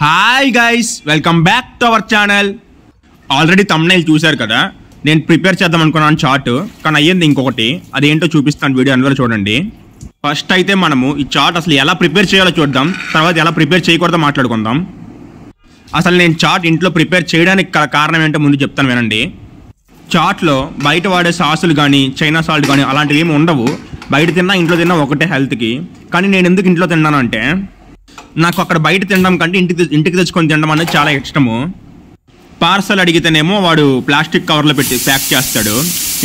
Hi guys, welcome back to our channel. Already thumbnail చూశారు కదా. నేను ప్రిపేర్ చేద్దాం అనుకున్నాను చార్ట్, కానీ అయ్యింది ఇంకొకటి. అదేంటో చూపిస్తాను, వీడియో అందులో చూడండి. ఫస్ట్ అయితే మనము ఈ చార్ట్ అసలు ఎలా ప్రిపేర్ చేయాలో చూద్దాం, తర్వాత ఎలా ప్రిపేర్ చేయకూడదో మాట్లాడుకుందాం. అసలు నేను చార్ట్ ఇంట్లో ప్రిపేర్ చేయడానికి కారణం ఏంటో ముందు చెప్తాను వినండి. చార్ట్లో బయట వాడే సాసులు కానీ చైనా సాల్ట్ కానీ అలాంటివి ఏమి ఉండవు. బయట తిన్నా ఇంట్లో తిన్నా ఒకటే హెల్త్కి. కానీ నేను ఎందుకు ఇంట్లో తిన్నాను అంటే, నాకు అక్కడ బయట తినడం కంటే ఇంటికి తెచ్చుకొని తినడం అనేది చాలా ఇష్టము. పార్సల్ అడిగితేనేమో వాడు ప్లాస్టిక్ కవర్లో పెట్టి ప్యాక్ చేస్తాడు.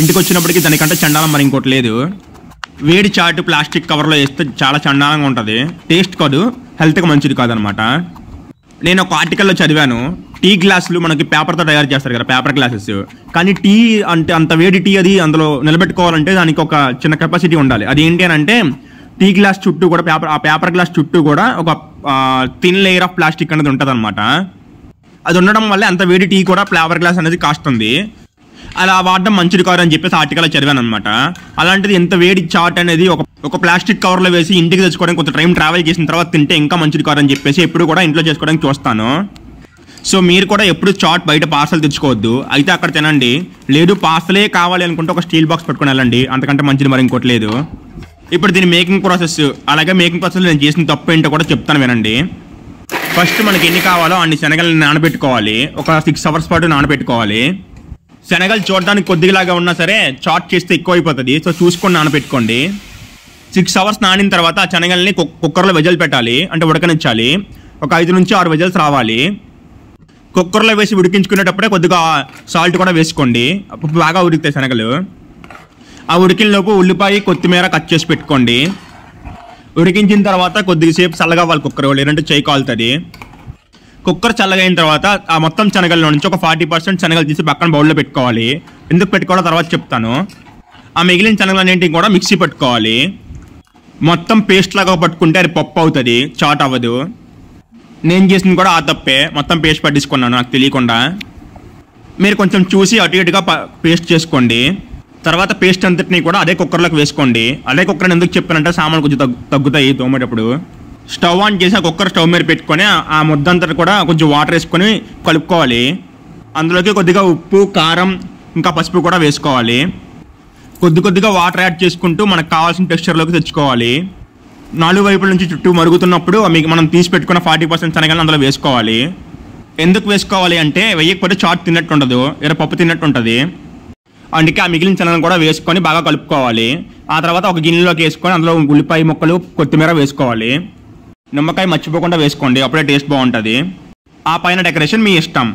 ఇంటికి వచ్చినప్పటికీ దానికంటే చండాలం మరి ఇంకోటి లేదు. వేడి చాటు ప్లాస్టిక్ కవర్లో వేస్తే చాలా చండాలంగా ఉంటుంది. టేస్ట్ కాదు, హెల్త్కి మంచిది కాదనమాట. నేను ఒక ఆర్టికల్లో చదివాను, టీ గ్లాసులు మనకి పేపర్తో తయారు చేస్తారు కదా, పేపర్ గ్లాసెస్. కానీ టీ అంటే అంత వేడి టీ అది అందులో నిలబెట్టుకోవాలంటే దానికి ఒక చిన్న కెపాసిటీ ఉండాలి. అది ఏంటి అని అంటే, టీ గ్లాస్ చుట్టూ కూడా ఆ పేపర్ గ్లాస్ చుట్టూ కూడా ఒక థిన్ లేయర్ ఆఫ్ ప్లాస్టిక్ అనేది ఉంటుంది అనమాట. అది ఉండడం వల్ల అంత వేడి టీ కూడా పేపర్ గ్లాస్ అనేది కాస్తుంది. అలా వాడడం మంచిది కాదు అని చెప్పేసి ఆర్టికల్ చదివాను అనమాట. అలాంటిది ఎంత వేడి చాట్ అనేది ఒక ప్లాస్టిక్ కవర్లో వేసి ఇంటికి తెచ్చుకోవడానికి కొంత టైం ట్రావెల్ చేసిన తర్వాత తింటే ఇంకా మంచిది కాదు అని చెప్పేసి ఎప్పుడు కూడా ఇంట్లో చేసుకోవడానికి చూస్తాను. సో మీరు కూడా ఎప్పుడు చాట్ బయట పార్సల్ తెచ్చుకోవద్దు, అయితే అక్కడ తినండి. లేదు పార్సలే కావాలి అనుకుంటే ఒక స్టీల్ బాక్స్ పెట్టుకుని వెళ్ళండి, అంతకంటే మంచిది మరి ఇంకోటి లేదు. ఇప్పుడు దీని మేకింగ్ ప్రాసెస్, అలాగే మేకింగ్ ప్రాసెస్ నేను చేసిన తప్పు ఏంటో కూడా చెప్తాను వినండి. ఫస్ట్ మనకి ఎన్ని కావాలో అన్ని శనగలను నానబెట్టుకోవాలి. ఒక 6 hours పాటు నానబెట్టుకోవాలి. శనగలు చూడడానికి కొద్దిలాగా ఉన్నా సరే చాట్ చేస్తే ఎక్కువ అయిపోతుంది, సో చూసుకొని నానబెట్టుకోండి. 6 hours నానిన తర్వాత ఆ శనగల్ని కుక్కర్లో వెజల్ పెట్టాలి, అంటే ఉడకనిచ్చాలి. ఒక 5 నుంచి 6 విజిల్స్ రావాలి. కుక్కర్లో వేసి ఉడికించుకునేటప్పుడే కొద్దిగా సాల్ట్ కూడా వేసుకోండి, అప్పుడు బాగా ఉడుకుతాయి శనగలు. ఆ ఉడికినలోపు ఉల్లిపాయ కొత్తిమీర కట్ చేసి పెట్టుకోండి. ఉడికించిన తర్వాత కొద్దిసేపు చల్లగవ్వాలి కుక్కర్, లేదంటే చేయి కాలుతుంది. కుక్కర్ చల్లగైన తర్వాత ఆ మొత్తం శనగల్లో నుంచి ఒక 40% శనగలు తీసి పక్కన బౌల్లో పెట్టుకోవాలి. ఎందుకు పెట్టుకోవాలో తర్వాత చెప్తాను. ఆ మిగిలిన శనగలన్నింటికి కూడా మిక్సీ పెట్టుకోవాలి. మొత్తం పేస్ట్ లాగా పట్టుకుంటే అది పప్పు అవుతుంది, చాట్ అవ్వదు. నేను చేసింది కూడా ఆ తప్పే, మొత్తం పేస్ట్ పట్టించుకున్నాను నాకు తెలియకుండా. మీరు కొంచెం చూసి అటు ఇటుగా పేస్ట్ చేసుకోండి. తర్వాత పేస్ట్ అంతటిని కూడా అదే కుక్కర్లోకి వేసుకోండి. అదే కుక్కర్ ఎందుకు చెప్పానంటే సామాన్లు కొంచెం తగ్గుతాయి తోమేటప్పుడు. స్టవ్ ఆన్ చేసి ఆ కుక్కర్ స్టవ్ మీద పెట్టుకొని ఆ ముద్దంతా కూడా కొంచెం వాటర్ వేసుకొని కలుపుకోవాలి. అందులోకి కొద్దిగా ఉప్పు, కారం, ఇంకా పసుపు కూడా వేసుకోవాలి. కొద్దిగా వాటర్ యాడ్ చేసుకుంటూ మనకు కావాల్సిన టెక్స్చర్లోకి తెచ్చుకోవాలి. 4 వైపుల నుంచి చుట్టూ మరుగుతున్నప్పుడు మనం తీసి పెట్టుకున్న 40% శనగలను అందులో వేసుకోవాలి. ఎందుకు వేసుకోవాలి అంటే, వేయకపోతే చాట్ తిన్నట్టు ఉండదు, ఏదో పప్పు తిన్నట్టు ఉంటుంది. అందుకే ఆ మిగిలిన శనగలను కూడా వేసుకొని బాగా కలుపుకోవాలి. ఆ తర్వాత ఒక గిన్నెలోకి వేసుకొని అందులో ఉల్లిపాయ ముక్కలు, కొత్తిమీర వేసుకోవాలి. నిమ్మకాయ మర్చిపోకుండా వేసుకోండి, అప్పుడే టేస్ట్ బాగుంటుంది. ఆ పైన డెకరేషన్ మీ ఇష్టం.